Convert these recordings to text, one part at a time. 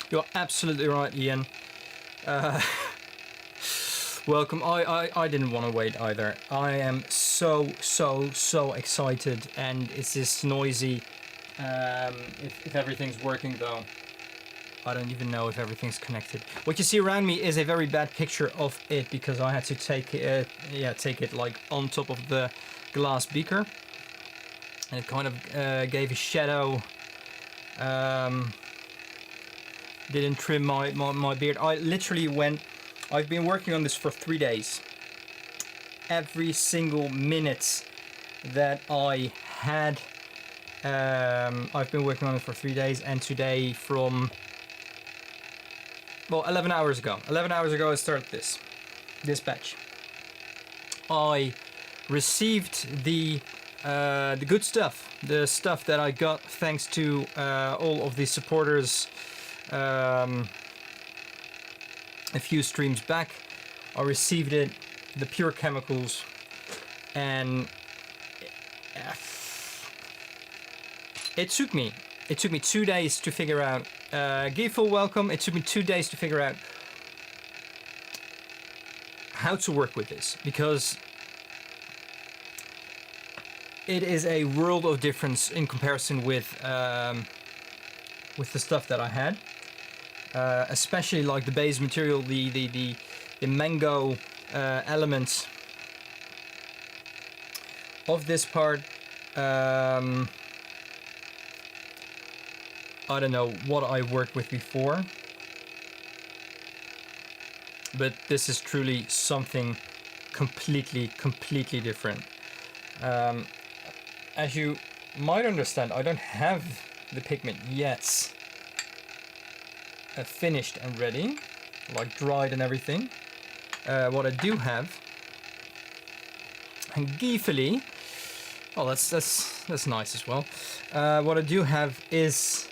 You're absolutely right, Ian. Welcome. I didn't want to wait either. I am so excited, and it's this noisy. If everything's working though, I don't even know if everything's connected. What you see around me is a very bad picture of it because I had to take it like on top of the glass beaker, and it kind of gave a shadow. Didn't trim my beard. I literally I've been working on this for 3 days. Every single minute that I had, I've been working on it for 3 days, and today from, well, 11 hours ago. 11 hours ago I started this batch. I received the good stuff, the stuff that I got thanks to all of the supporters a few streams back. I received it, the pure chemicals, and it took me 2 days to figure out. Giful, welcome. It took me 2 days to figure out how to work with this, because it is a world of difference in comparison with the stuff that I had. Especially like the base material, the mango elements of this part. I don't know what I worked with before, but this is truly something completely different. As you might understand, I don't have the pigment yet finished and ready, like dried and everything. What I do have, and geefily, oh, that's nice as well. What I do have is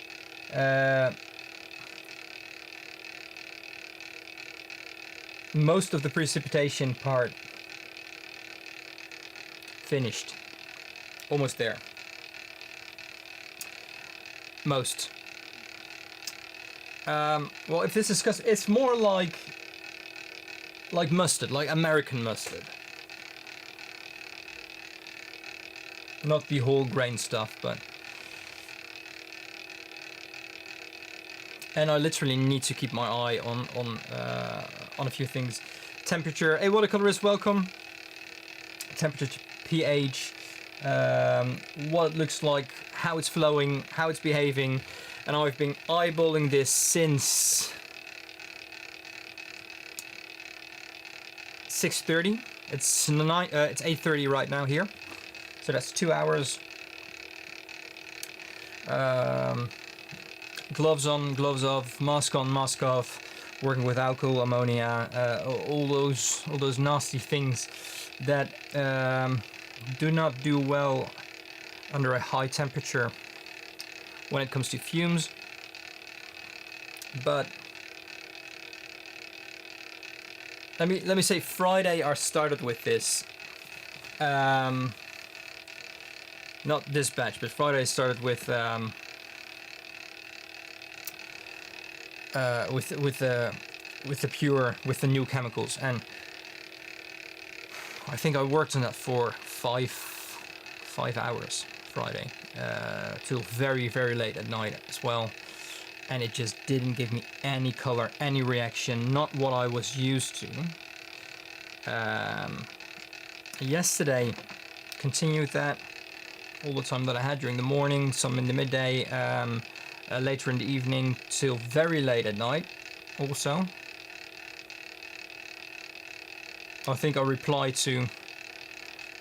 most of the precipitation part finished, almost there. Most. Well, if this is custom, it's more like mustard, like American mustard. Not the whole grain stuff, but. And I literally need to keep my eye on a few things. Temperature. Hey, watercolorist, welcome. Temperature, pH, what it looks like, how it's flowing, how it's behaving. And I've been eyeballing this since 6:30. It's 8:30 right now here, so that's 2 hours. Gloves on, gloves off, mask on, mask off. Working with alcohol, ammonia, all those nasty things that do not do well under a high temperature when it comes to fumes. But let me say, Friday I started with this. Not this batch, but Friday I started with the new chemicals, and I think I worked on that for five hours Friday, till very late at night as well, and it just didn't give me any color, any reaction, not what I was used to. Yesterday continued that all the time that I had during the morning, some in the midday, later in the evening till very late at night also. I think I replied to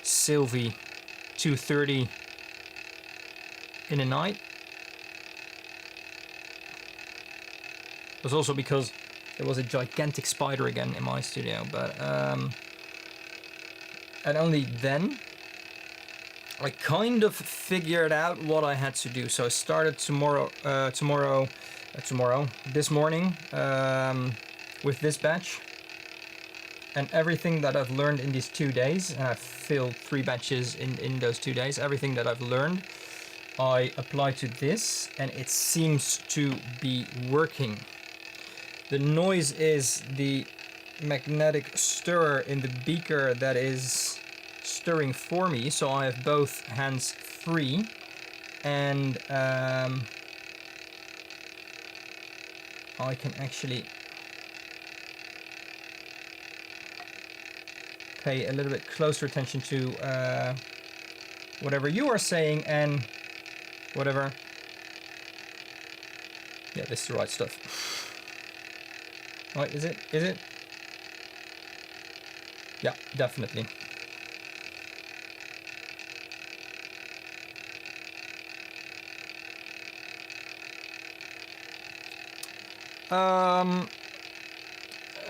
Sylvie 2:30 in the night. It was also because there was a gigantic spider again in my studio, but and only then I kind of figured out what I had to do. So I started this morning, with this batch, and everything that I've learned in these 2 days, and I've filled 3 batches in those 2 days, everything that I've learned, I applied to this, and it seems to be working. The noise is the magnetic stirrer in the beaker that is stirring for me, so I have both hands free, and I can actually pay a little bit closer attention to whatever you are saying and whatever. Yeah, this is the right stuff. Right, is it? Is it? Yeah, definitely.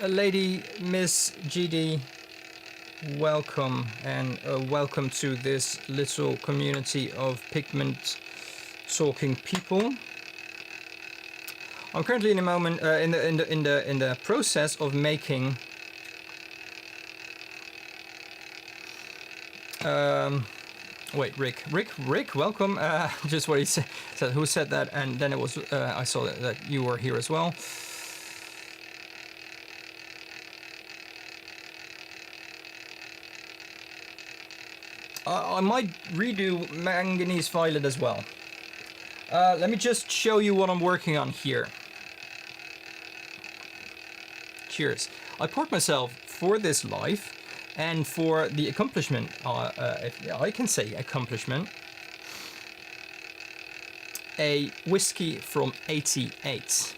Lady Miss GD, welcome, and welcome to this little community of pigment talking people. I'm currently in a moment in the process of making wait, Rick, welcome. Just what he said. Who said that? And then it was I saw that you were here as well. I might redo manganese violet as well. Let me just show you what I'm working on here. Cheers. I poured myself for this live and for the accomplishment, if I can say accomplishment, a whiskey from '88.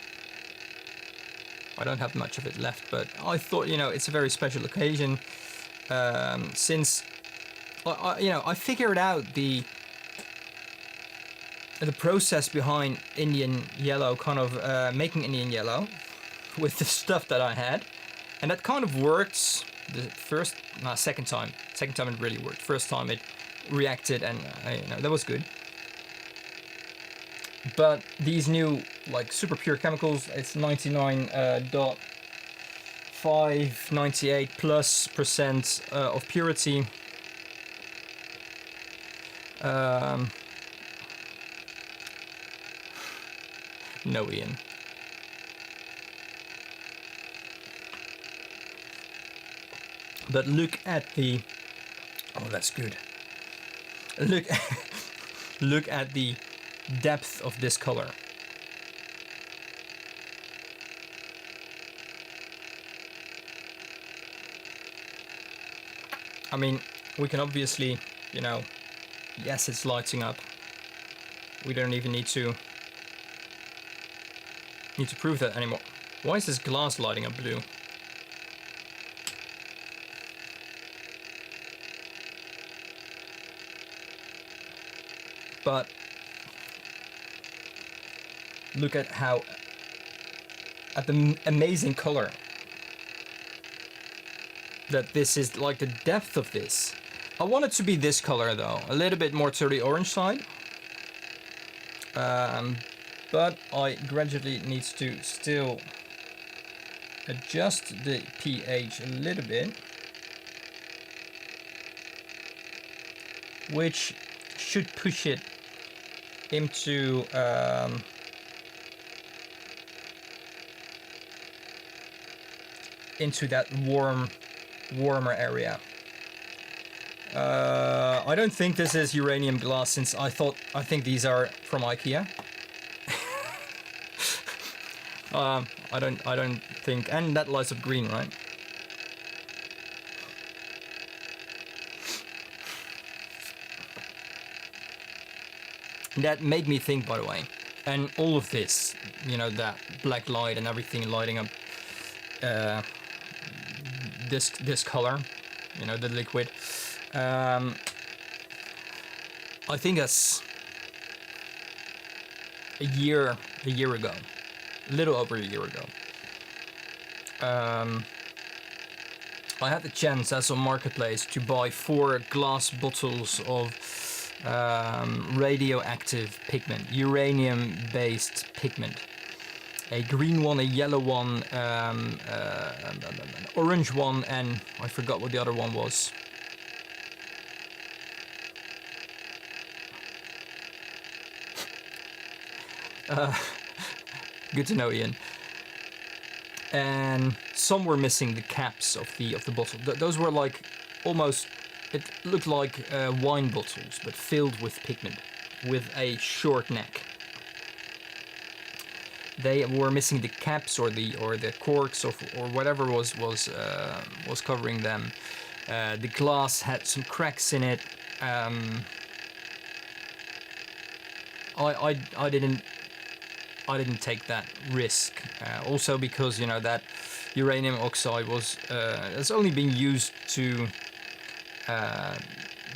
I don't have much of it left, but I thought, you know, it's a very special occasion, since I figured out the process behind Indian yellow, kind of making Indian yellow with the stuff that I had, and that kind of worked the second time it really worked. First time it reacted, and that was good. But these new, like, super pure chemicals, it's 99.5, 98 plus % of purity. No, Ian. But look at the... Oh, that's good. Look at the depth of this color. I mean, we can obviously, yes, it's lighting up. We don't even need to prove that anymore. Why is this glass lighting up blue? But look at the amazing color that this is, like the depth of this. I want it to be this color though, a little bit more to the orange side. But I gradually need to still adjust the pH a little bit, which should push it into that warmer area. I don't think this is uranium glass, since I think these are from IKEA. I don't think, and that lights up green, right? That made me think, by the way, and all of this, that black light and everything lighting up this color, the liquid. I think that's a year ago, a little over a year ago. I had the chance as on Marketplace to buy 4 glass bottles of radioactive pigment, uranium-based pigment. A green one, a yellow one, an orange one, and I forgot what the other one was. Good to know, Ian. and some were missing the caps of the bottle. Those were like almost, it looked like wine bottles, but filled with pigment, with a short neck. They were missing the caps or the corks or whatever was covering them. The glass had some cracks in it. I didn't take that risk. Also because, you know, that uranium oxide was it's only been used to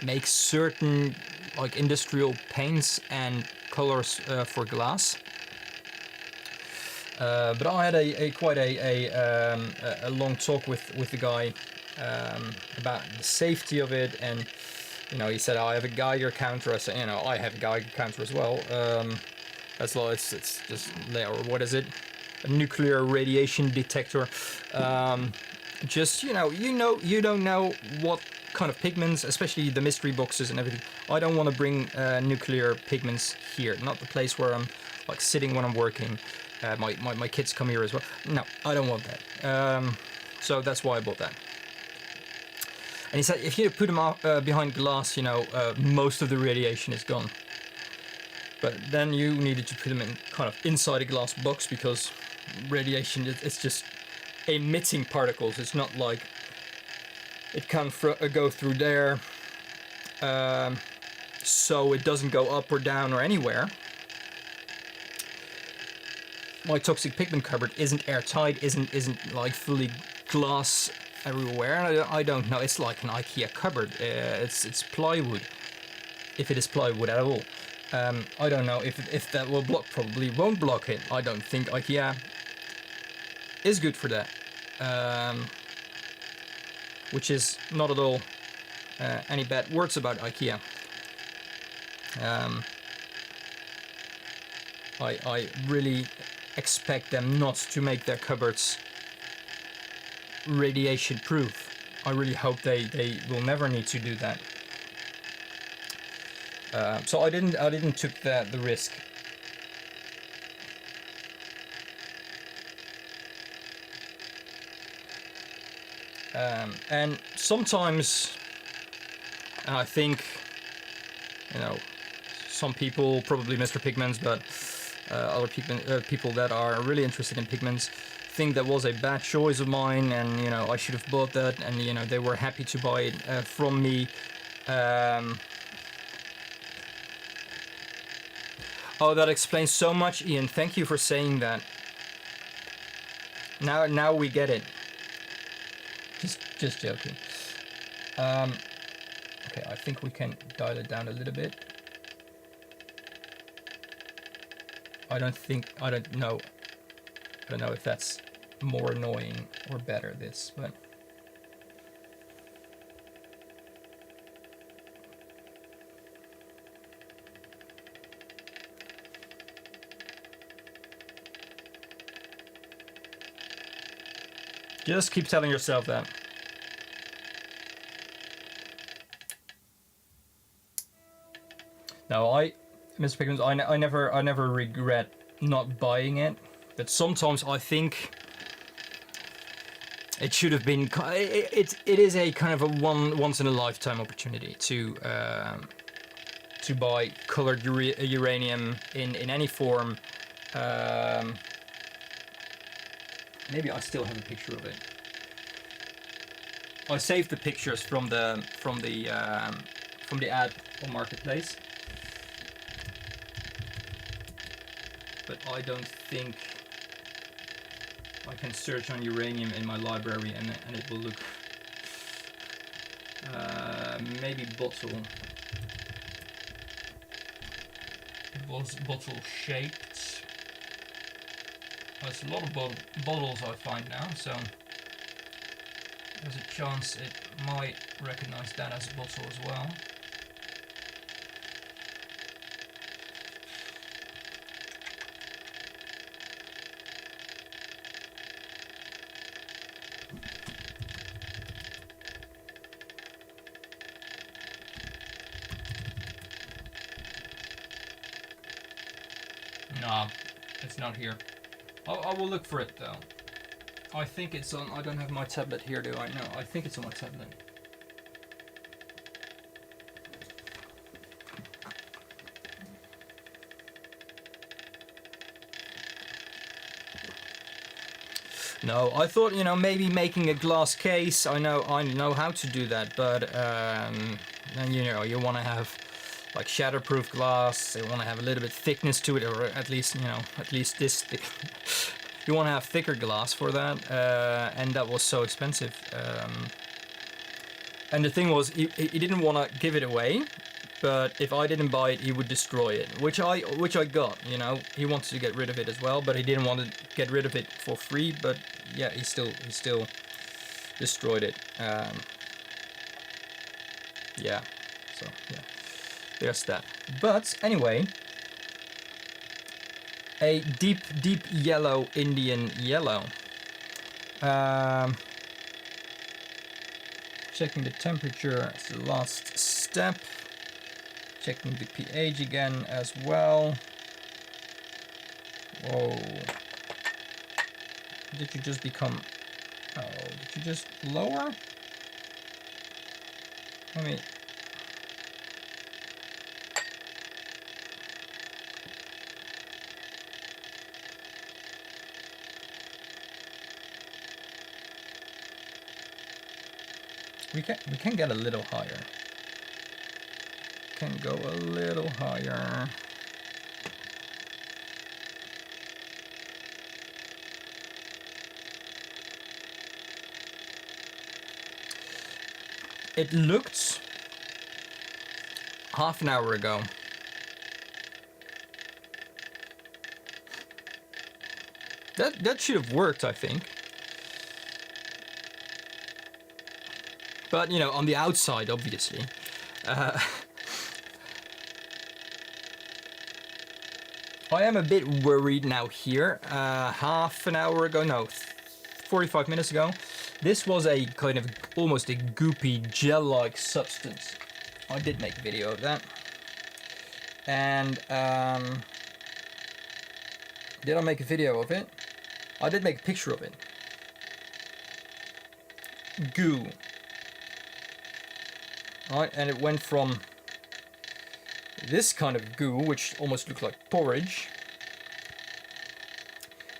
make certain like industrial paints and colors for glass. But I had quite a long talk with the guy about the safety of it, and you know, he said, I have a Geiger counter. I said, you know, I have a Geiger counter as well. That's like, it's just, or what is it? A nuclear radiation detector. Just, you don't know what kind of pigments, especially the mystery boxes and everything. I don't want to bring nuclear pigments here. Not the place where I'm like sitting when I'm working. My kids come here as well. No, I don't want that. So that's why I bought that. And he said, if you put them out, behind glass, you know, most of the radiation is gone. But then you needed to put them in kind of inside a glass box, because radiation, it's just emitting particles. It's not like it can go through there, so it doesn't go up or down or anywhere. My toxic pigment cupboard isn't airtight, isn't like fully glass everywhere. I don't know. It's like an IKEA cupboard. It's plywood, if it is plywood at all. I don't know if that will block. Probably won't block it. I don't think IKEA is good for that. Which is not at all any bad words about IKEA. I really expect them not to make their cupboards radiation proof. I really hope they will never need to do that. So I didn't took the risk. And sometimes, and I think, you know, some people, probably Mr. Pigments, but other people that are really interested in pigments think that was a bad choice of mine, and you know, I should have bought that, and you know, they were happy to buy it from me. Oh, that explains so much, Ian. Thank you for saying that. Now we get it. Just joking. Okay, I think we can dial it down a little bit. I don't know if that's more annoying or better, this, but just keep telling yourself that. No, Mr. Pigments, I never regret not buying it, but sometimes I think it should have been. It is a kind of a once in a lifetime opportunity to buy colored uranium in any form. Maybe I still have a picture of it. I saved the pictures from the ad on Marketplace, but I don't think I can search on uranium in my library and it will look maybe bottle. It was bottle shaped. There's a lot of bottles I find now, so there's a chance it might recognize that as a bottle as well. No, it's not here. I will look for it though. I think it's on. I don't have my tablet here, do I? No, I think it's on my tablet. No, I thought, you know, maybe making a glass case. I know how to do that, but then, you know, you want to have like shatterproof glass. You want to have a little bit thickness to it, or at least, you know, at least this thick. You want to have thicker glass for that, and that was so expensive. And the thing was, he didn't want to give it away, but if I didn't buy it, he would destroy it, which I got. You know, he wanted to get rid of it as well, but he didn't want to get rid of it for free. But yeah, he still destroyed it. Yeah, so yeah, there's that. But anyway, a deep yellow Indian yellow. Checking the temperature as the last step. Checking the pH again as well. Whoa. Did you just become... Oh, did you just lower? Let me... We can get a little higher. Can go a little higher. It looked half an hour ago. That should have worked, I think. But, you know, on the outside, obviously. I am a bit worried now here. Half an hour ago, no, 45 minutes ago, this was a kind of almost a goopy gel-like substance. I did make a video of that. And did I make a video of it? I did make a picture of it. Goo. Right, and it went from this kind of goo, which almost looked like porridge,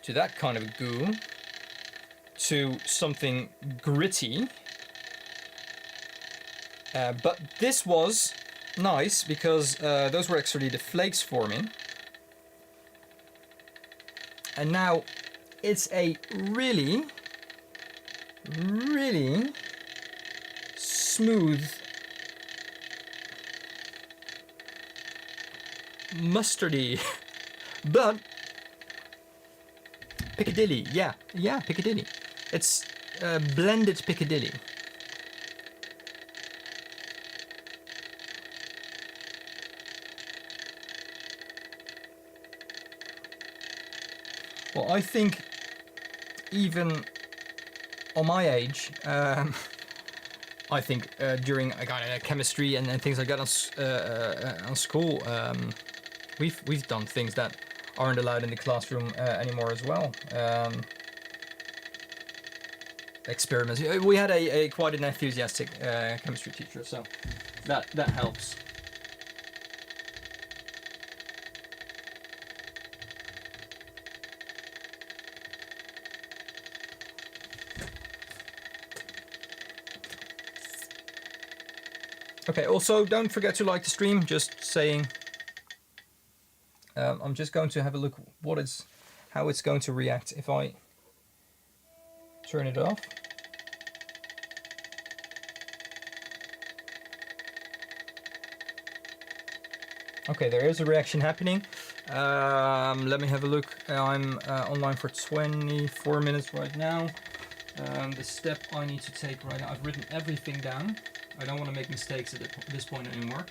to that kind of goo, to something gritty. But this was nice because those were actually the flakes forming. And now it's a really, really smooth, mustardy, but Piccadilly, yeah, Piccadilly. It's blended Piccadilly. Well, I think even on my age, I think during chemistry and things like that on school, we've done things that aren't allowed in the classroom anymore as well. Experiments. We had a quite an enthusiastic chemistry teacher, so that helps. Okay, also don't forget to like the stream, just saying. I'm just going to have a look how it's going to react if I turn it off. Okay, there is a reaction happening. Let me have a look. I'm online for 24 minutes right now. The step I need to take right now, I've written everything down. I don't want to make mistakes at this point anymore.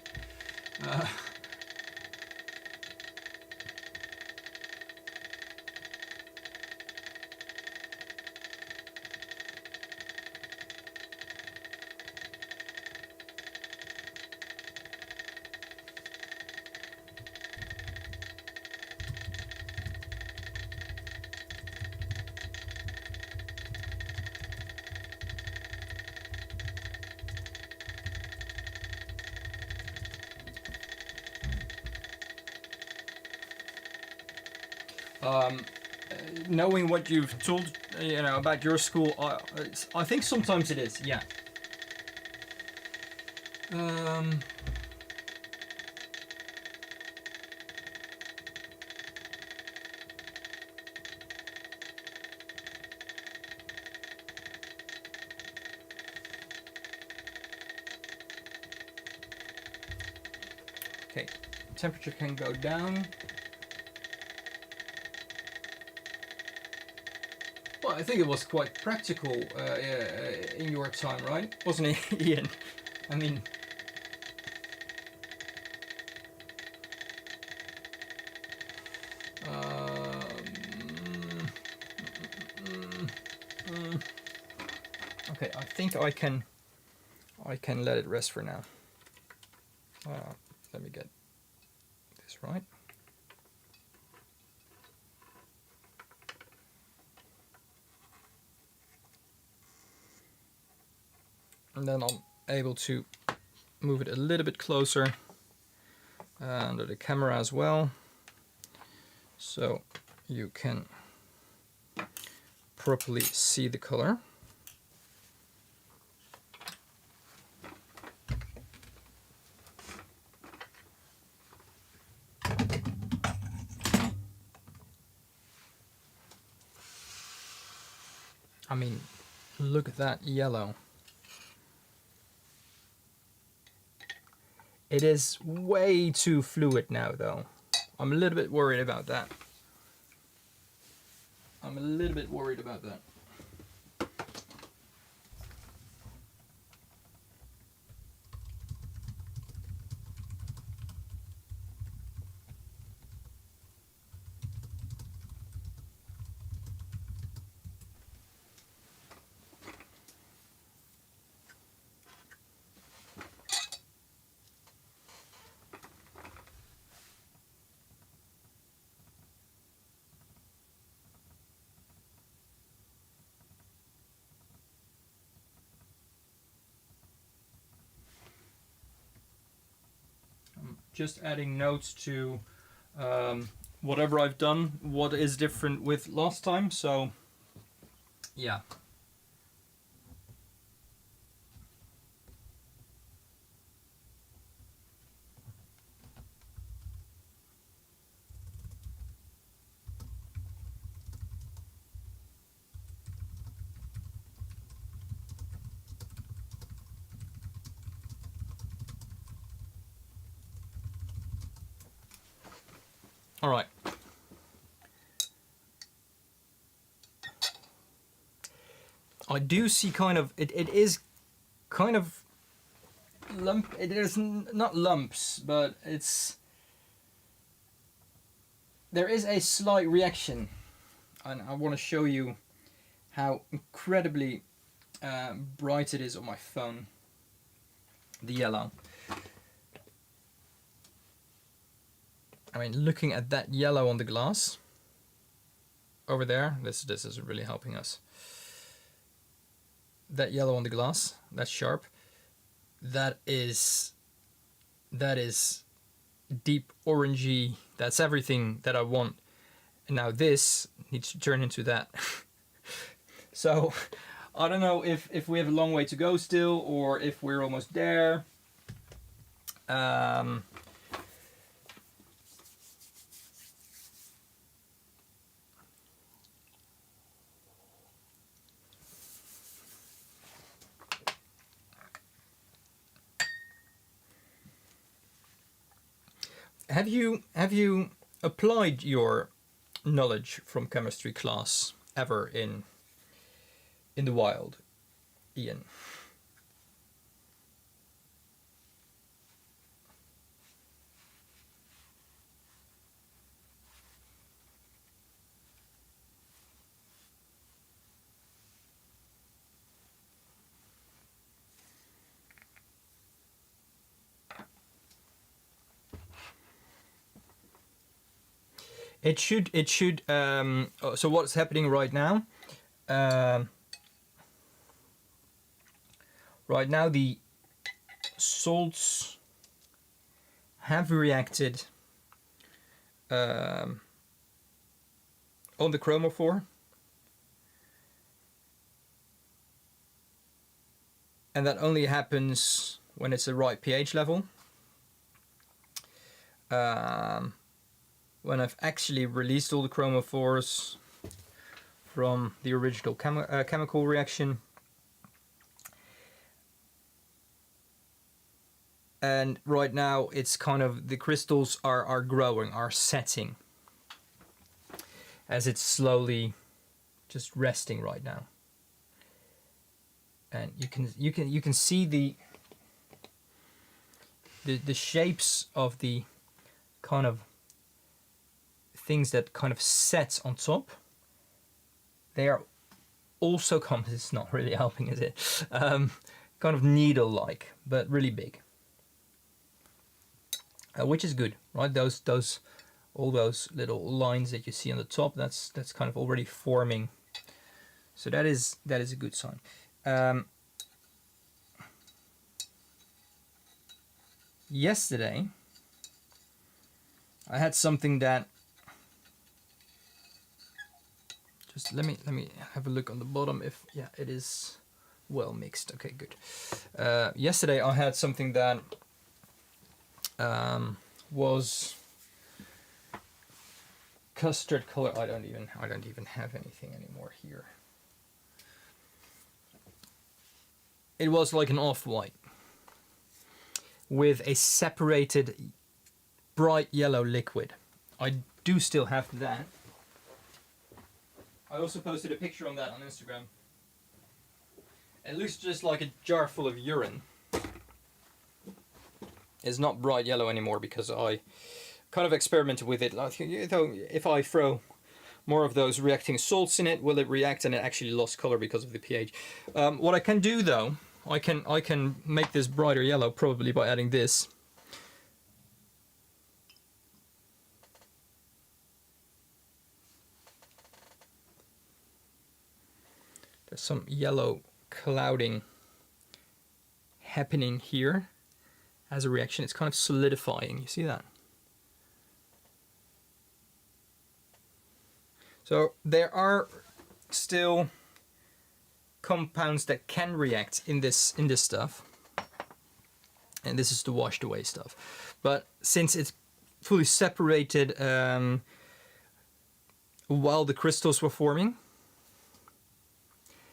Knowing what you've told, about your school, I think sometimes it is, yeah. Okay, temperature can go down. Well, I think it was quite practical in your time, right? Wasn't it, Ian? I mean, okay, I think I can let it rest for now. Let me get this right. And then I'm able to move it a little bit closer under the camera as well, so you can properly see the color. I mean, look at that yellow. It is way too fluid now, though. I'm a little bit worried about that. Just adding notes to whatever I've done, what is different with last time, so yeah. All right. I do see kind of, it is kind of it is not lumps, but there is a slight reaction, and I want to show you how incredibly bright it is on my phone, the yellow. I mean, looking at that yellow on the glass over there, this is really helping us. That yellow on the glass, that's sharp. That is deep orangey. That's everything that I want. And now this needs to turn into that. So I don't know if we have a long way to go still, or if we're almost there. Have you applied your knowledge from chemistry class ever in the wild, Ian? It should. So what's happening right now? Right now the salts have reacted on the chromophore. And that only happens when it's the right pH level. When I've actually released all the chromophores from the original chemical reaction, and right now it's kind of, the crystals are growing, are setting, as it's slowly just resting right now. And you can see the shapes of the kind of things that kind of set on top. They are also it's not really helping, is it? Kind of needle-like, but really big, which is good, right? All those little lines that you see on the top, that's kind of already forming. So that is a good sign. Yesterday, I had something that, just let me have a look on the bottom if, yeah, it is well mixed. Okay, good. Yesterday I had something that was custard color. I don't even have anything anymore here. It was like an off-white with a separated bright yellow liquid. I do still have that. I also posted a picture on that on Instagram. It looks just like a jar full of urine. It's not bright yellow anymore because I kind of experimented with it. Like, you know, if I throw more of those reacting salts in it, will it react? And it actually lost color because of the pH. What I can do though, I can make this brighter yellow probably by adding this. There's some yellow clouding happening here as a reaction. It's kind of solidifying, you see that? So there are still compounds that can react in this stuff, and this is the washed away stuff. But since it's fully separated while the crystals were forming,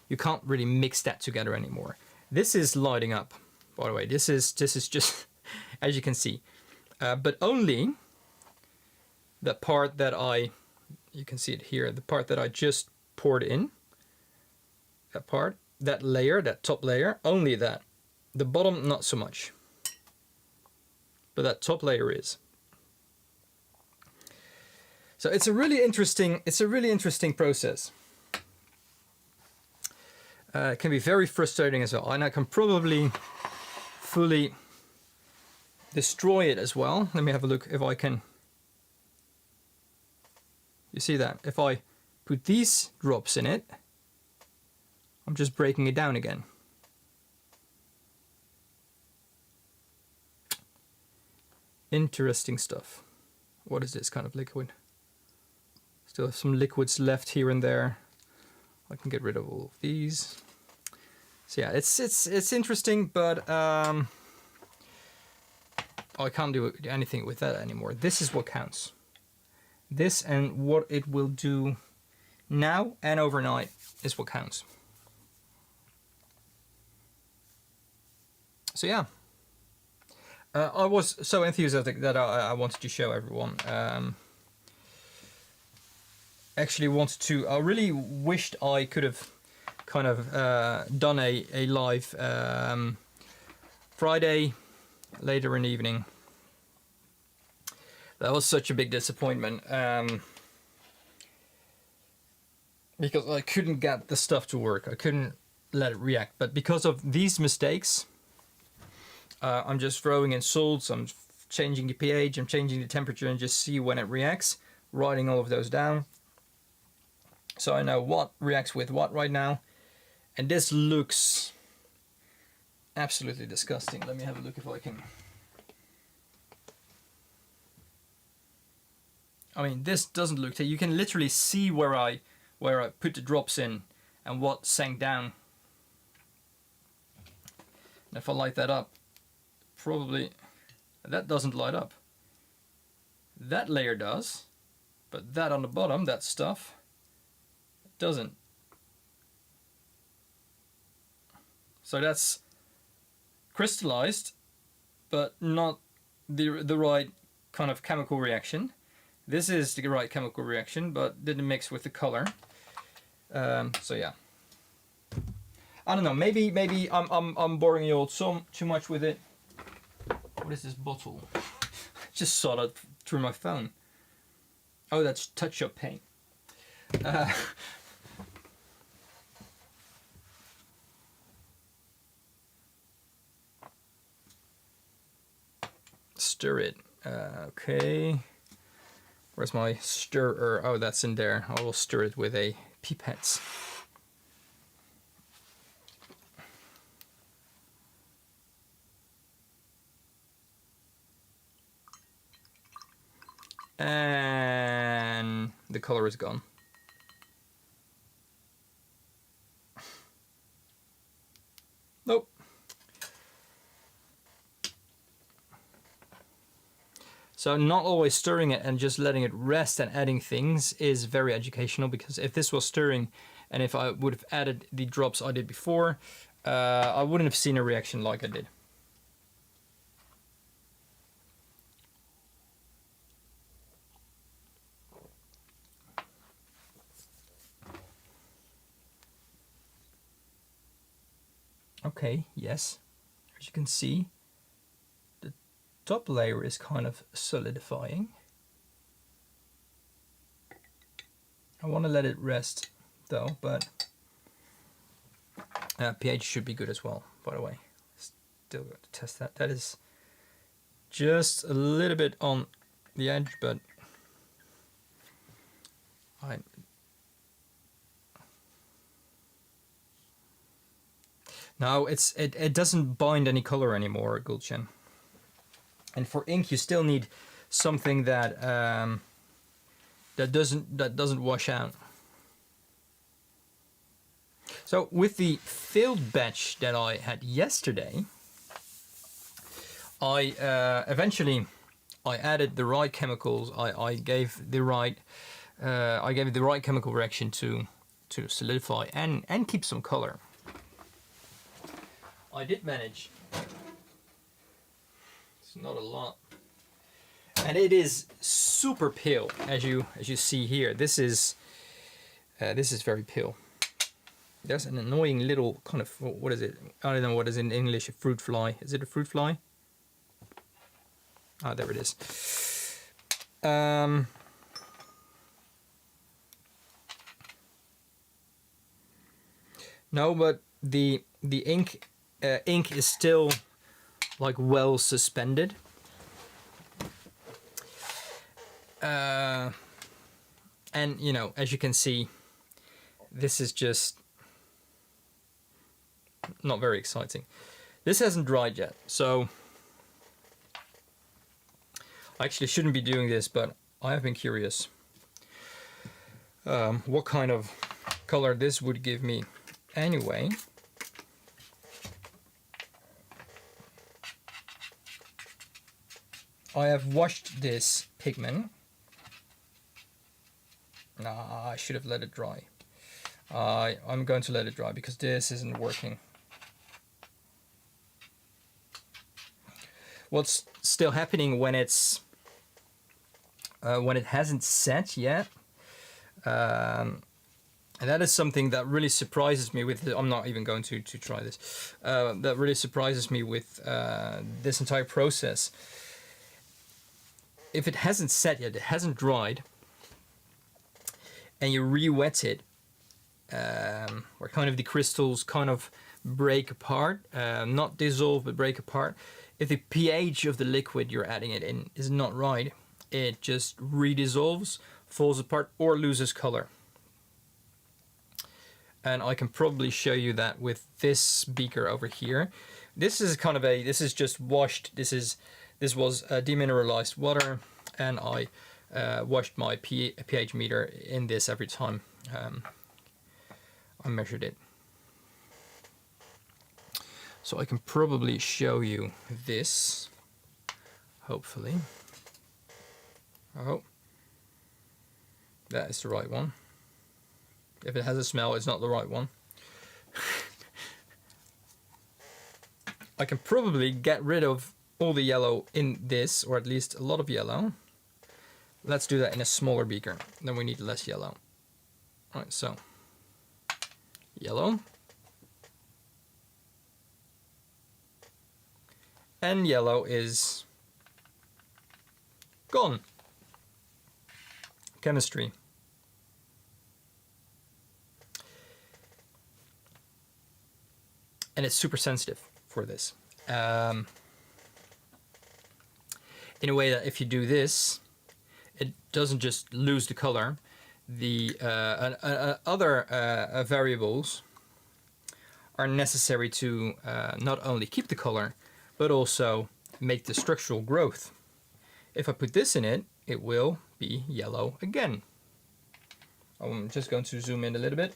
you can't really mix that together anymore. This is lighting up, by the way. This is just, as you can see, but only the part that you can see it here, the part that I just poured in, that part, that layer, that top layer, only that. The bottom, not so much. But that top layer is. So it's a really interesting process. It can be very frustrating as well, and I can probably fully destroy it as well. Let me have a look if I can. You see that? If I put these drops in it, I'm just breaking it down again. Interesting stuff. What is this kind of liquid? Still have some liquids left here and there. I can get rid of all of these. So yeah, it's interesting, but I can't do anything with that anymore. This is what counts. This and what it will do now and overnight is what counts. So yeah, I was so enthusiastic that I wanted to show everyone. Actually wanted to, I really wished I could have kind of done a live Friday later in the evening. That was such a big disappointment because I couldn't get the stuff to work. I couldn't let it react. But because of these mistakes, I'm just throwing in salts, I'm changing the pH, I'm changing the temperature, and just see when it reacts, writing all of those down. So I know what reacts with what right now. And this looks absolutely disgusting. Let me have a look if I can. I mean, this doesn't look. You can literally see where I put the drops in and what sank down. And if I light that up, probably that doesn't light up. That layer does, but that on the bottom, that stuff, doesn't. So that's crystallized, but not the right kind of chemical reaction. This is the right chemical reaction, but didn't mix with the color. So yeah, I don't know. Maybe I'm boring you all too much with it. What is this bottle? Just saw that through my phone. Oh, that's touch-up paint. Stir it. Okay. Where's my stirrer? Oh, that's in there. I will stir it with a pipette. And the color is gone. Nope. So not always stirring it and just letting it rest and adding things is very educational, because if this was stirring and if I would have added the drops I did before, I wouldn't have seen a reaction like I did. Okay, yes, as you can see, the top layer is kind of solidifying. I want to let it rest though, but pH should be good as well, by the way. Still got to test that. That is just a little bit on the edge, but now it doesn't bind any color anymore, Gulchen. And for ink, you still need something that that doesn't wash out. So with the filled batch that I had yesterday, I eventually added the right chemicals. I gave the right chemical reaction to solidify and keep some color. I did manage. It's not a lot, and it is super pale, as you see here. This is very pale. There's an annoying little kind of, what is it? I don't know what is in English. A fruit fly. Is it a fruit fly? Ah, there it is. No, but the ink is still like well suspended. And you know, as you can see, this is just not very exciting. This hasn't dried yet, so I actually shouldn't be doing this, but I have been curious what kind of color this would give me anyway. I have washed this pigment. Nah, I should have let it dry. I'm going to let it dry because this isn't working. What's still happening when it's when it hasn't set yet, and that is something that really surprises me with. I'm not even going to try this. That really surprises me with this entire process. If it hasn't set yet, it hasn't dried, and you re-wet it, where kind of the crystals kind of break apart, not dissolve but break apart. If the pH of the liquid you're adding it in is not right, it just redissolves, falls apart, or loses color. And I can probably show you that with this beaker over here. This is kind of this is just washed. This was demineralized water, and I washed my pH meter in this every time I measured it. So I can probably show you this, hopefully. Oh, that is the right one. If it has a smell, it's not the right one. I can probably get rid of all the yellow in this, or at least a lot of yellow. Let's do that in a smaller beaker, then we need less yellow. All right, so yellow. And yellow is gone. Chemistry. And it's super sensitive for this. In a way that if you do this, it doesn't just lose the color. The other variables are necessary to not only keep the color, but also make the structural growth. If I put this in it, it will be yellow again. I'm just going to zoom in a little bit.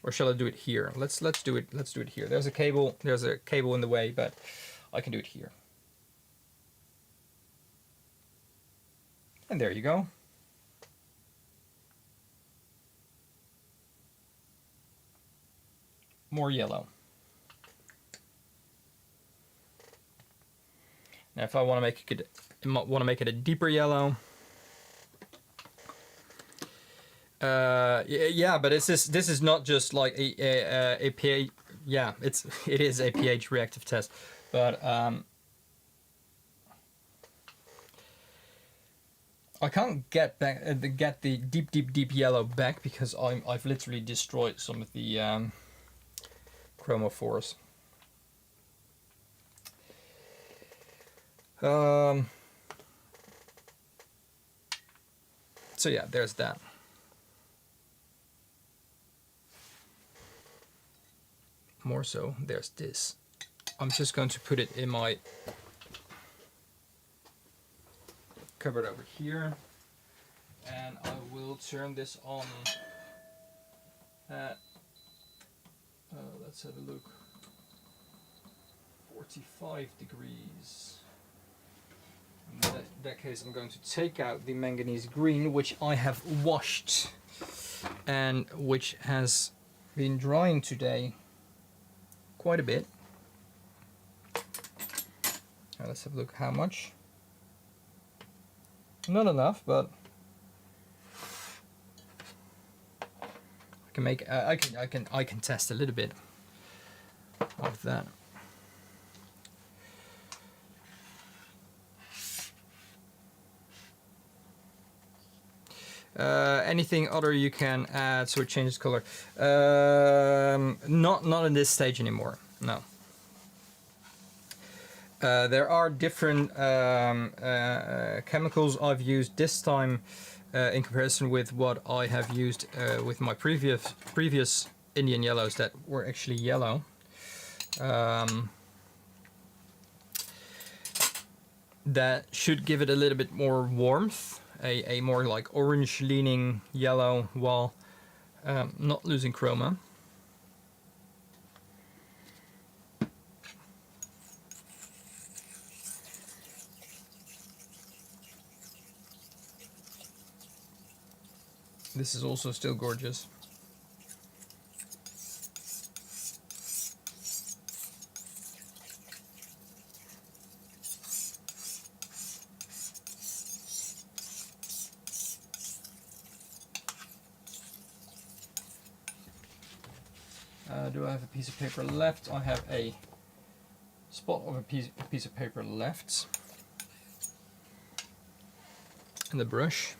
Or shall I do it here? Let's do it here. There's a cable in the way, but I can do it here. And there you go. More yellow. Now if I want to make it a deeper yellow, yeah, but this is not just like a pH. Yeah, it is a pH reactive test, but I can't get the deep yellow back because I've literally destroyed some of the chromophores. So yeah, there's that. More so, there's this. I'm just going to put it in my cupboard over here, and I will turn this on at let's have a look, 45 degrees. In that case, I'm going to take out the manganese green, which I have washed and which has been drying today quite a bit. Now let's have a look how much. Not enough, but I can make I can test a little bit of that. Anything other you can add so it changes color? Not in this stage anymore. No. There are different chemicals I've used this time in comparison with what I have used with my previous Indian yellows that were actually yellow. That should give it a little bit more warmth. A more like orange leaning yellow while not losing chroma. This is also still gorgeous. Do I have a piece of paper left? I have a spot of a piece of paper left. And the brush.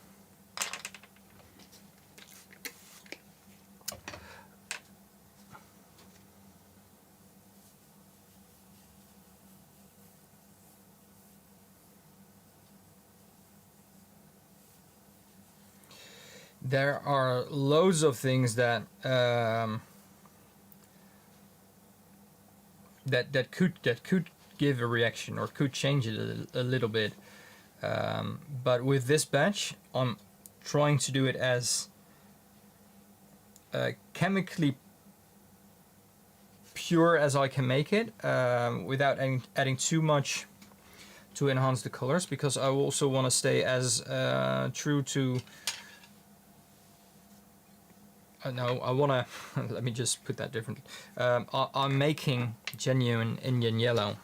There are loads of things that that could give a reaction or could change it a little bit. But with this batch, I'm trying to do it as chemically pure as I can make it, without adding too much to enhance the colors, because I also want to stay as true to... no, I want to... let me just put that differently. I'm making genuine Indian yellow.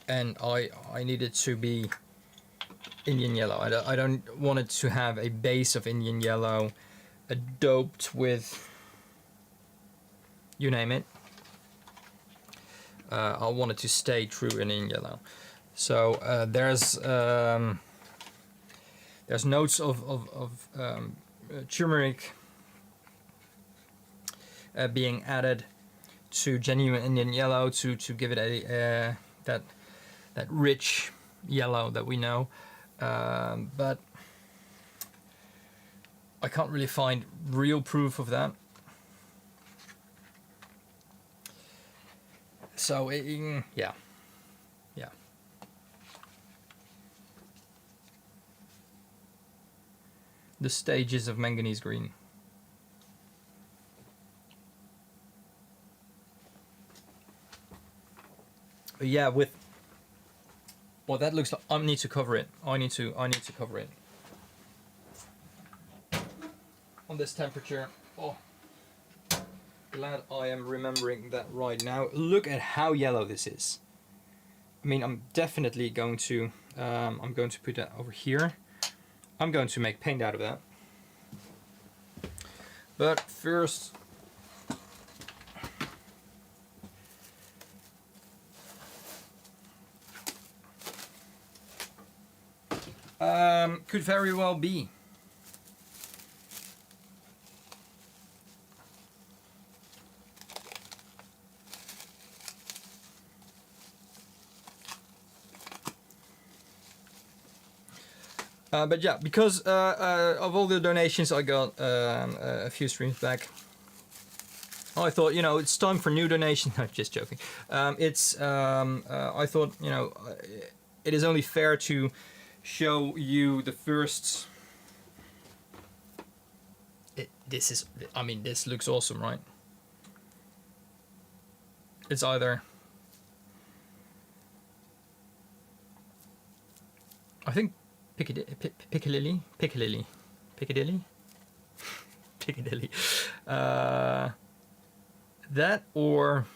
And I need it to be Indian yellow. I don't want it to have a base of Indian yellow doped with, you name it. I want it to stay true in Indian yellow. So there's notes of turmeric being added to genuine Indian yellow to give it a that rich yellow that we know, but I can't really find real proof of that. So yeah. The stages of manganese green. But yeah, with well, that looks like I need to cover it. I need to cover it on this temperature. Oh, glad I am remembering that right now. Look at how yellow this is. I mean, I'm definitely going to I'm going to put that over here. I'm going to make paint out of that. But first, could very well be. But yeah, because of all the donations I got a few streams back, I thought, you know, it's time for new donations. No, just joking. I thought, you know, it is only fair to show you the first. I mean, this looks awesome, right? It's either, I think, Piccadilly. That or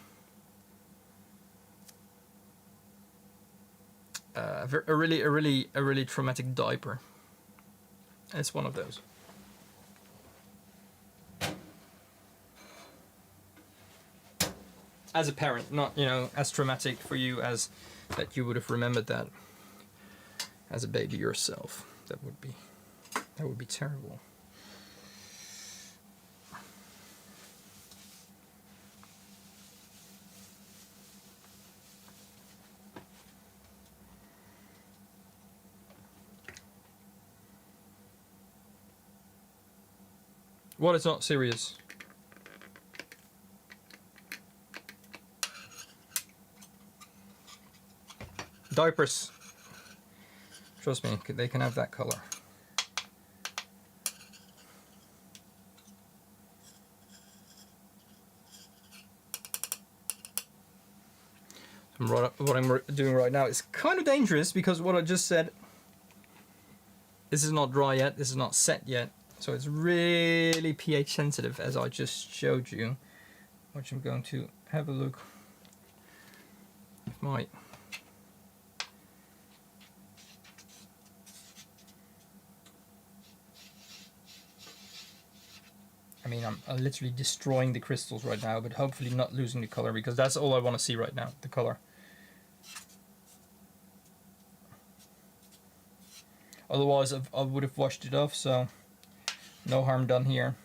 a really traumatic diaper. It's one of those. As a parent, not, you know, as traumatic for you as that you would have remembered that as a baby yourself. That would be terrible. What is not serious? Diapers. Trust me, they can have that color. What I'm doing right now is kind of dangerous because what I just said, this is not dry yet, this is not set yet, so it's really pH sensitive as I just showed you, which I'm going to have a look if my I mean, I'm literally destroying the crystals right now, but hopefully not losing the color, because that's all I want to see right now, the color. Otherwise, I would have washed it off, so no harm done here.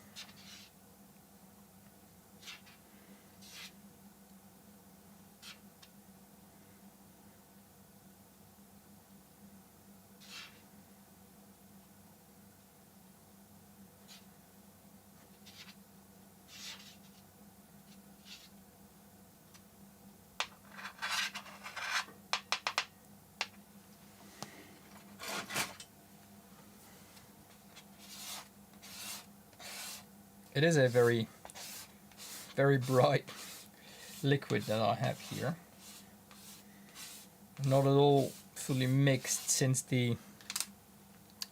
it is a very, very bright liquid that I have here. Not at all fully mixed, since the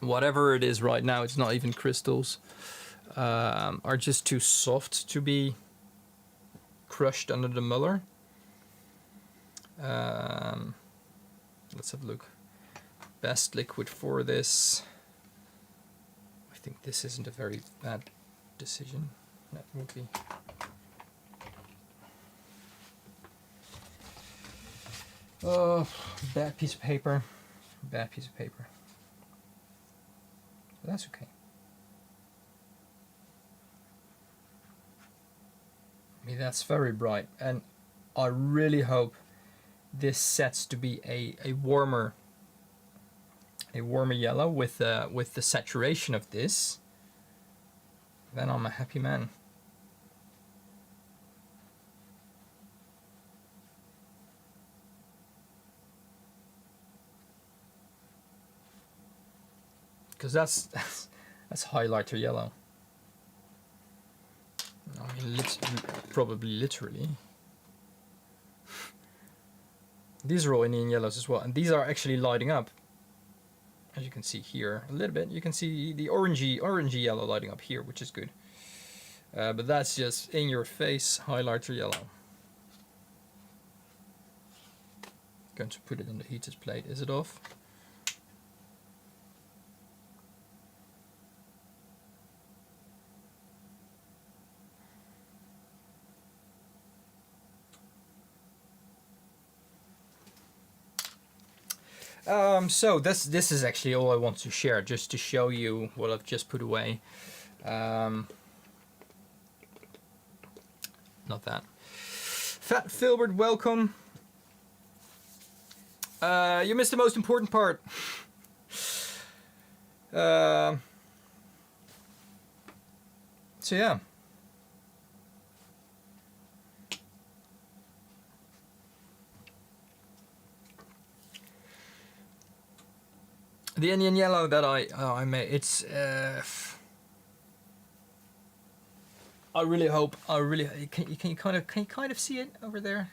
whatever it is right now, it's not even crystals, are just too soft to be crushed under the muller. Let's have a look. Best liquid for this. I think this isn't a very bad decision. That would be. Oh, bad piece of paper. Bad piece of paper. But that's okay. I mean, that's very bright, and I really hope this sets to be a warmer yellow with the saturation of this. Then I'm a happy man. Because that's highlighter yellow. I mean, probably literally. These are all Indian yellows as well, and these are actually lighting up. As you can see here, a little bit. You can see the orangey yellow lighting up here, which is good. But that's just in your face highlighter yellow. Going to put it on the heated plate. Is it off? So this is actually all I want to share, just to show you what I've just put away. Not that. Fat Filbert, welcome. You missed the most important part. So yeah. The Indian yellow that I made, it's I really hope, can you kind of see it over there?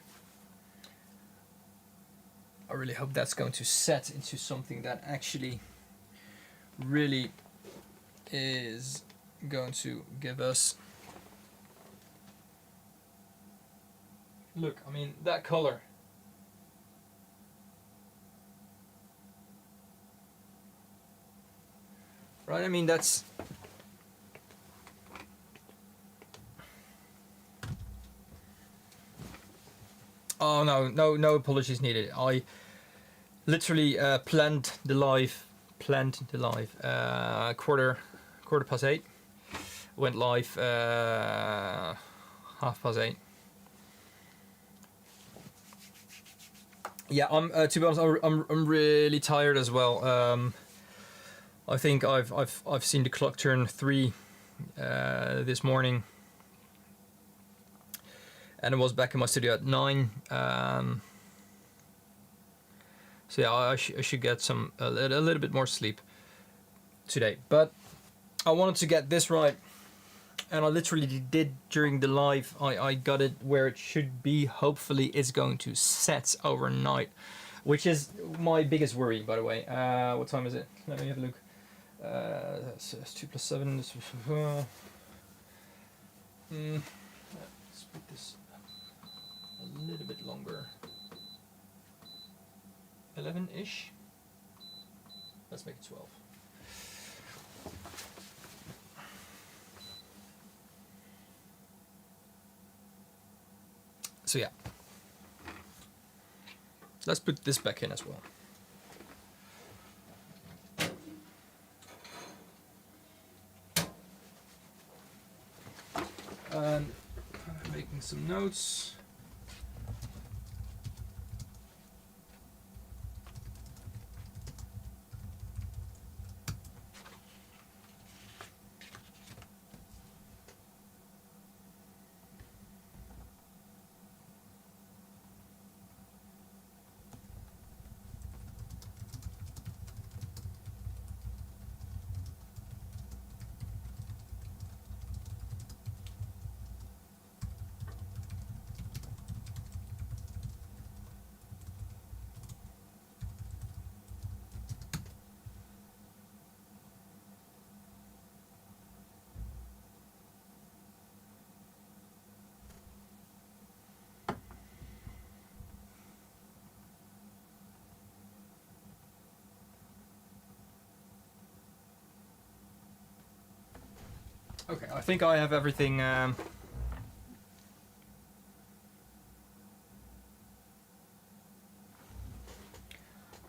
I really hope that's going to set into something that actually really is going to give us, look, I mean, that color. Right, I mean, that's, oh no apologies needed. I literally planned the live quarter past 8, went live 8:30. Yeah, I'm to be honest, I'm really tired as well. I think I've seen the clock turn 3 this morning, and I was back in my studio at 9. So yeah, I should get a little bit more sleep today. But I wanted to get this right, and I literally did during the live. I got it where it should be. Hopefully, it's going to set overnight, which is my biggest worry, by the way. What time is it? Let me have a look. That's 2 + 7. Let's put this a little bit longer. 11-ish. Let's make it 12. So yeah, let's put this back in as well. And I'm making some notes. Okay, I think I have everything.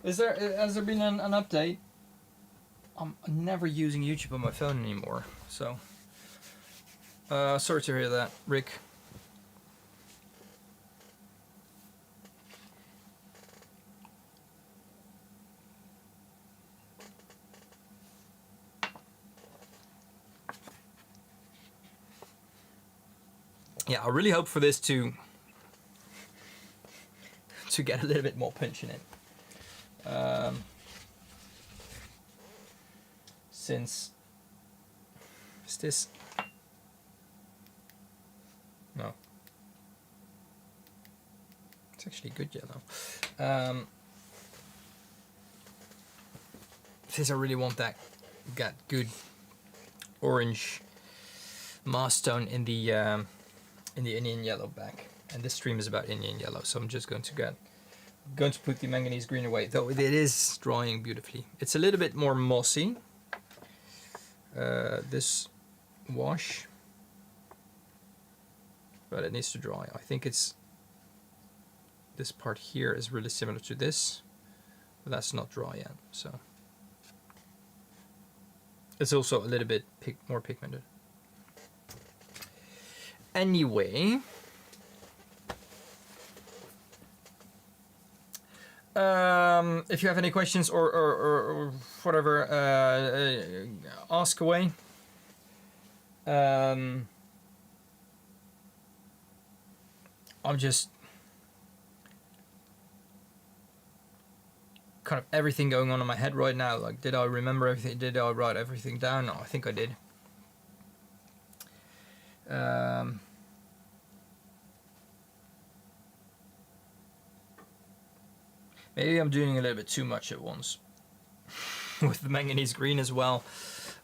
Has there been an update? I'm never using YouTube on my phone anymore, so sorry to hear that, Rick. Yeah, I really hope for this to get a little bit more punch in it. Since is this no, it's actually good yellow. Since I really want that good orange mass tone in the Indian yellow back, and this stream is about Indian yellow, so I'm just going to put the manganese green away, though it is drying beautifully. It's a little bit more mossy, this wash, but it needs to dry. I think it's this part here is really similar to this, but that's not dry yet, so it's also a little bit more pigmented. Anyway, if you have any questions or whatever, ask away. I'm just kind of everything going on in my head right now. Like, did I remember everything? Did I write everything down? No, I think I did. Maybe I'm doing a little bit too much at once with the manganese green as well.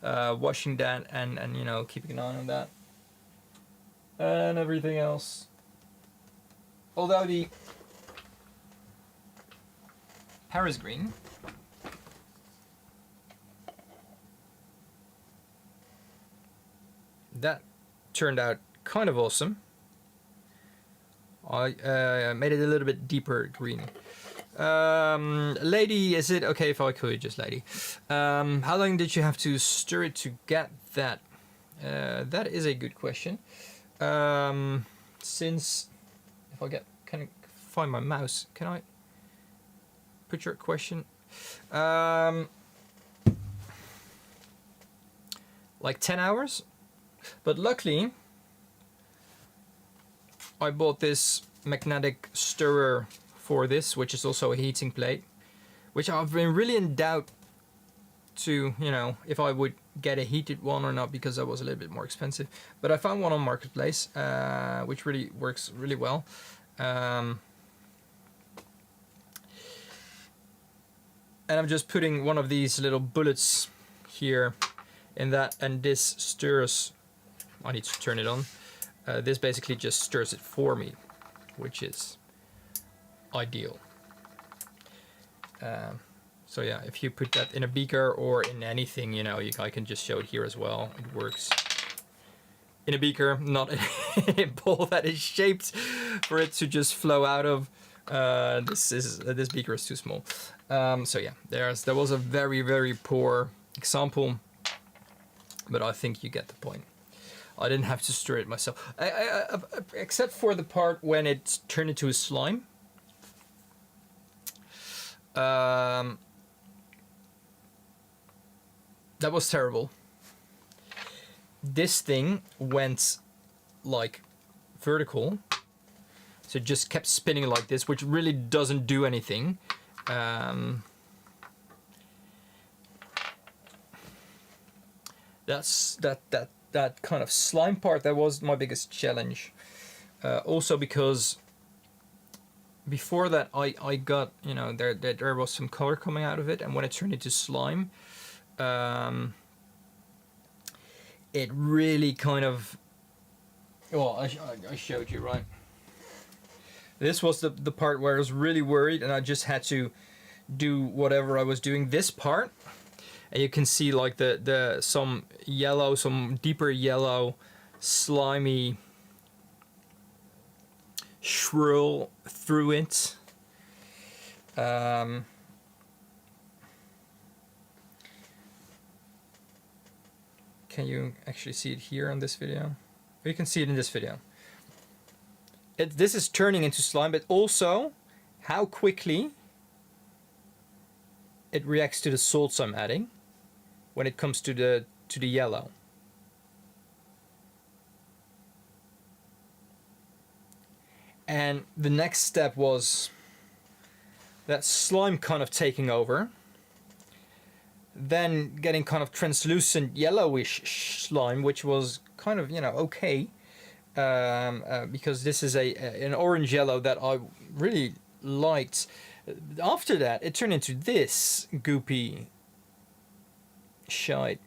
Washing that and you know, keeping an eye on that and everything else. Although the Paris green that turned out kind of awesome. I made it a little bit deeper green. Lady, is it okay if I call you just lady? How long did you have to stir it to get that? That is a good question. Since, if I can I find my mouse, can I put your question? Like 10 hours? But luckily, I bought this magnetic stirrer for this, which is also a heating plate, which I've been really in doubt to, you know, if I would get a heated one or not, because that was a little bit more expensive. But I found one on Marketplace, which really works really well. And I'm just putting one of these little bullets here in that, and this stirs. I need to turn it on. This basically just stirs it for me, which is ideal. So yeah, if you put that in a beaker or in anything, you know, I can just show it here as well. It works in a beaker, not in a bowl that is shaped for it to just flow out of. This beaker is too small. So yeah, there was a very, very poor example, but I think you get the point. I didn't have to stir it myself, except for the part when it turned into a slime. That was terrible. This thing went like vertical, so it just kept spinning like this, which really doesn't do anything. That kind of slime part, that was my biggest challenge. Also because before that I got, you know, there was some color coming out of it, and when it turned into slime, it really kind of, well, I showed you, right? This was the part where I was really worried, and I just had to do whatever I was doing. This part, and you can see like the some yellow, some deeper yellow, slimy swirl through it. Can you actually see it here on this video? You can see it in this video. This is turning into slime, but also how quickly it reacts to the salts I'm adding when it comes to the yellow. And the next step was that slime kind of taking over, then getting kind of translucent yellowish slime, which was kind of, you know, okay, because this is an orange yellow that I really liked. After that, it turned into this goopy shite,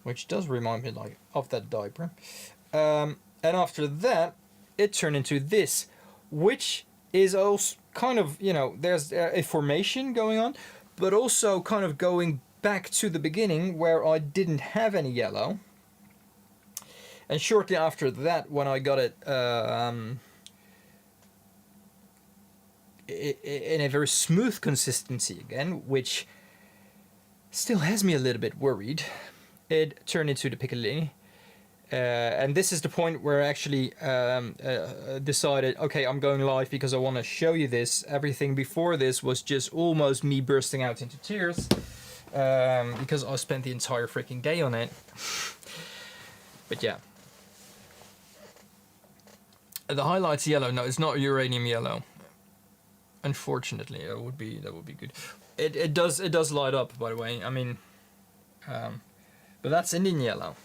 which does remind me like of that diaper. And after that, it turned into this, which is also kind of, you know, there's a formation going on, but also kind of going back to the beginning where I didn't have any yellow. And shortly after that, when I got it in a very smooth consistency again, which still has me a little bit worried, it turned into the Piccalilli. And this is the point where I actually decided, okay, I'm going live because I want to show you this. Everything before this was just almost me bursting out into tears, because I spent the entire freaking day on it. But yeah. The highlight's yellow. No, it's not uranium yellow. Unfortunately, that would be good. It does light up, by the way. I mean, but that's Indian yellow.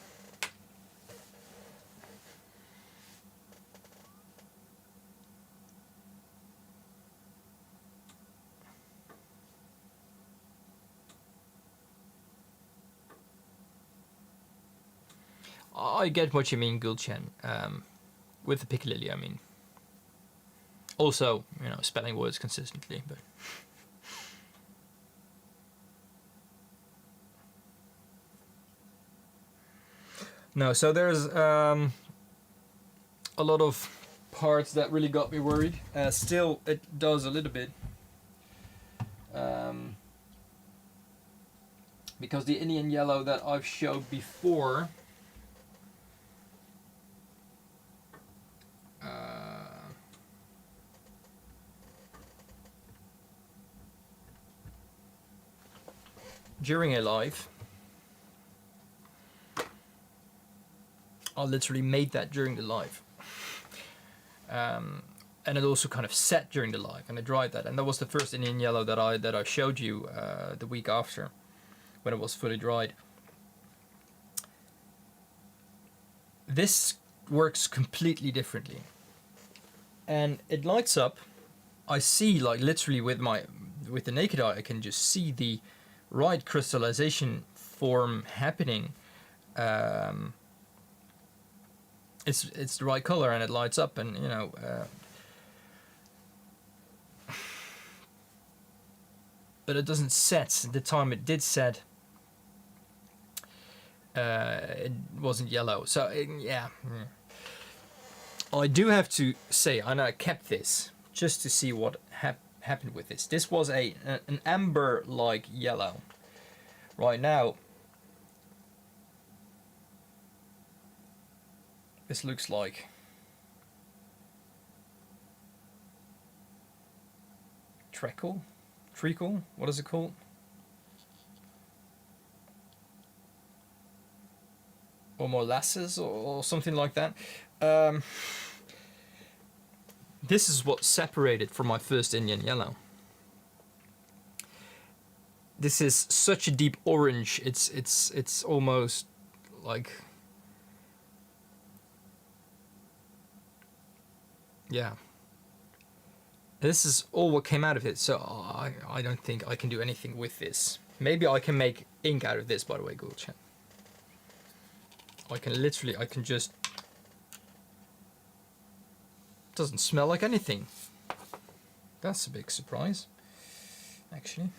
I get what you mean, Gulchen. With the Piccalilli, I mean. Also, you know, spelling words consistently, but. No, so there's a lot of parts that really got me worried. Still, it does a little bit. Because the Indian yellow that I've showed before, during a live, I literally made that during the live, and it also kind of set during the live, and I dried that, and that was the first Indian yellow that I showed you the week after, when it was fully dried. This works completely differently, and it lights up. I see, like, literally with the naked eye, I can just see the right crystallization form happening. It's the right color, and it lights up, and you know, but it doesn't set. The time it did set, it wasn't yellow. So yeah, I do have to say, and I kept this just to see what happened with this. This was an amber-like yellow. Right now, this looks like treacle, what is it called? Or molasses or something like that. This is what separated from my first Indian yellow. This is such a deep orange. It's almost like, yeah. This is all what came out of it, so I don't think I can do anything with this. Maybe I can make ink out of this, by the way, Google Chat. I can just... Doesn't smell like anything. That's a big surprise, actually.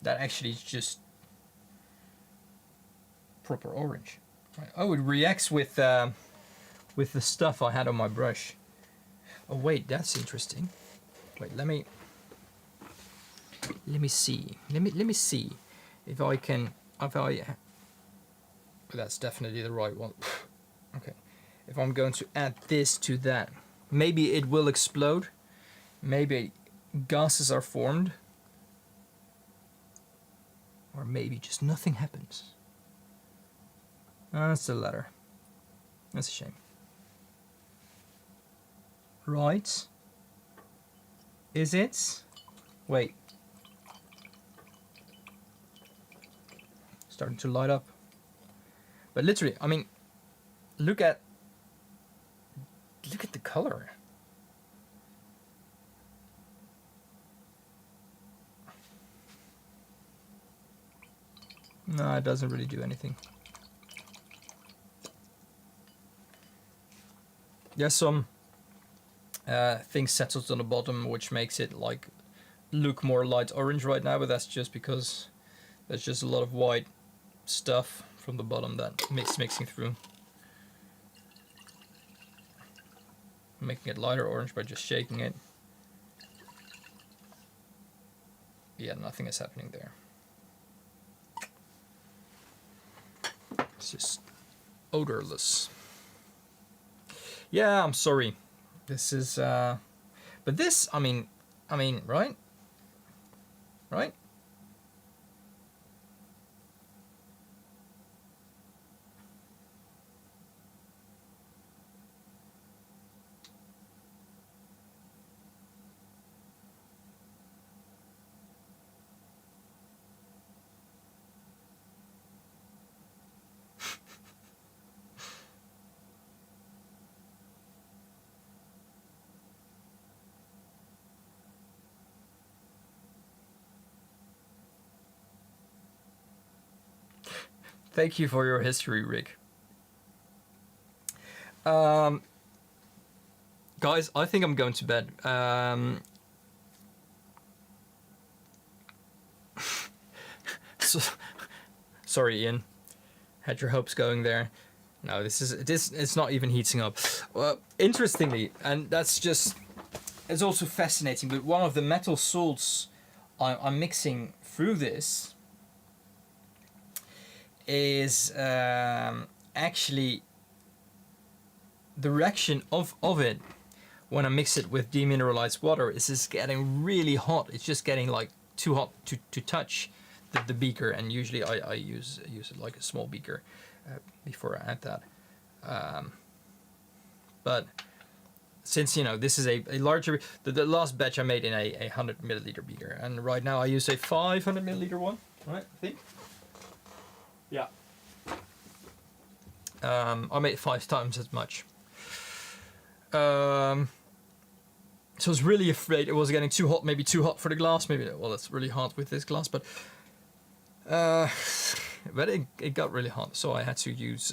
that actually is just proper orange. Right. Oh, it reacts with the stuff I had on my brush. Oh wait, that's interesting. Wait, let me see. Let me see if I can. That's definitely the right one. Okay. If I'm going to add this to that, maybe it will explode. Maybe gases are formed. Or maybe just nothing happens. That's the latter. That's a shame. Right. Is it? Wait. Starting to light up. But literally, I mean, look at the color. No, it doesn't really do anything. There's some things settled on the bottom, which makes it like look more light orange right now, but that's just because there's just a lot of white stuff from the bottom that mixing through, making it lighter orange by just shaking it. Yeah, nothing is happening there. It's just odorless. Yeah, I'm sorry. This is but this, I mean, right? Right? Thank you for your history, Rick. Guys, I think I'm going to bed. So, sorry, Ian. Had your hopes going there. No, it's not even heating up. Well, interestingly, and that's just, it's also fascinating, but one of the metal salts I'm mixing through this is actually the reaction of it when I mix it with demineralized water is just getting really hot. It's just getting like too hot to touch the beaker, and usually I use it like a small beaker before I add that. But since this is a larger, the last batch I made in a 100 milliliter beaker, and right now I use a 500 milliliter one, right? I think. Yeah. I made 5 times as much. So I was really afraid it was getting too hot, maybe too hot for the glass. Maybe, well, it's really hot with this glass, but it got really hot, so I had to use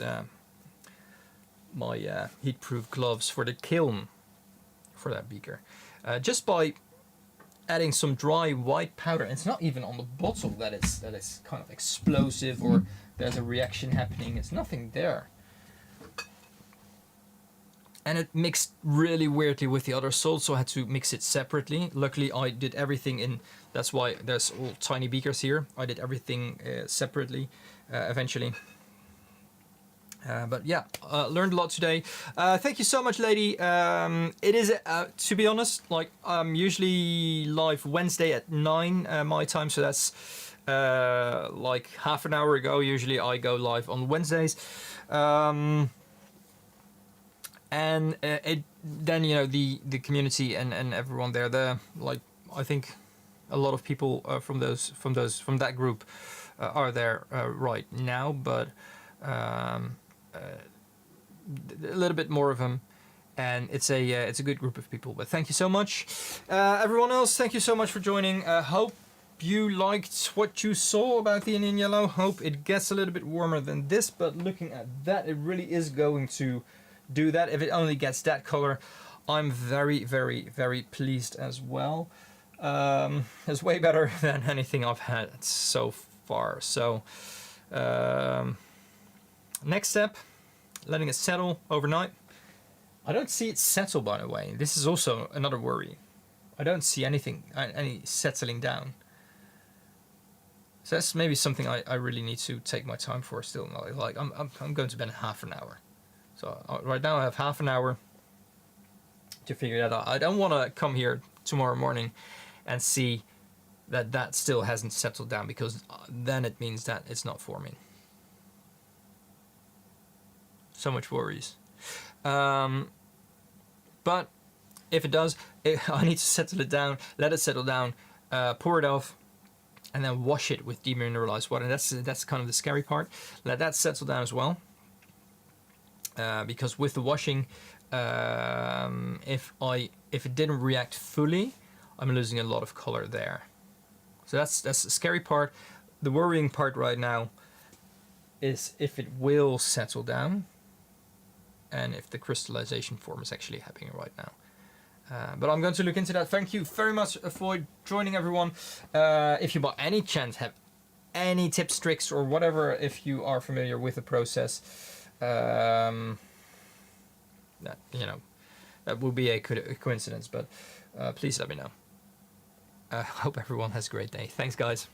my heat-proof gloves for the kiln for that beaker. Just by adding some dry white powder, and it's not even on the bottle that is kind of explosive or there's a reaction happening. It's nothing there. And it mixed really weirdly with the other salt, so I had to mix it separately. Luckily, I did everything in, that's why there's all tiny beakers here. I did everything separately eventually. But yeah, learned a lot today. Thank you so much, lady. It is, to be honest, like I'm usually live Wednesday at 9 my time, so that's like half an hour ago. Usually I go live on Wednesdays. And then the community and everyone there, like I think a lot of people from that group are there right now, but a little bit more of them, and it's a good group of people. But thank you so much, everyone else. Thank you so much for joining. Hope you liked what you saw about the Indian yellow. Hope it gets a little bit warmer than this, but looking at that, it really is going to do that. If it only gets that color, I'm very, very, very pleased as well. It's way better than anything I've had so far. So next step, letting it settle overnight. I don't see it settle, by the way. This is also another worry. I don't see any settling down. So that's maybe something I really need to take my time for still. Like I'm going to spend half an hour. So right now I have half an hour to figure that out. I don't want to come here tomorrow morning and see that still hasn't settled down, because then it means that it's not forming. So much worries. But if it does, I need to settle it down, let it settle down, pour it off, and then wash it with demineralized water. And that's kind of the scary part. Let that settle down as well, because with the washing, if it didn't react fully, I'm losing a lot of color there. So that's the scary part. The worrying part right now is if it will settle down, and if the crystallization form is actually happening right now. But I'm going to look into that. Thank you very much for joining, everyone. If you by any chance have any tips, tricks, or whatever, if you are familiar with the process, that will be a coincidence, but please let me know. I hope everyone has a great day. Thanks, guys.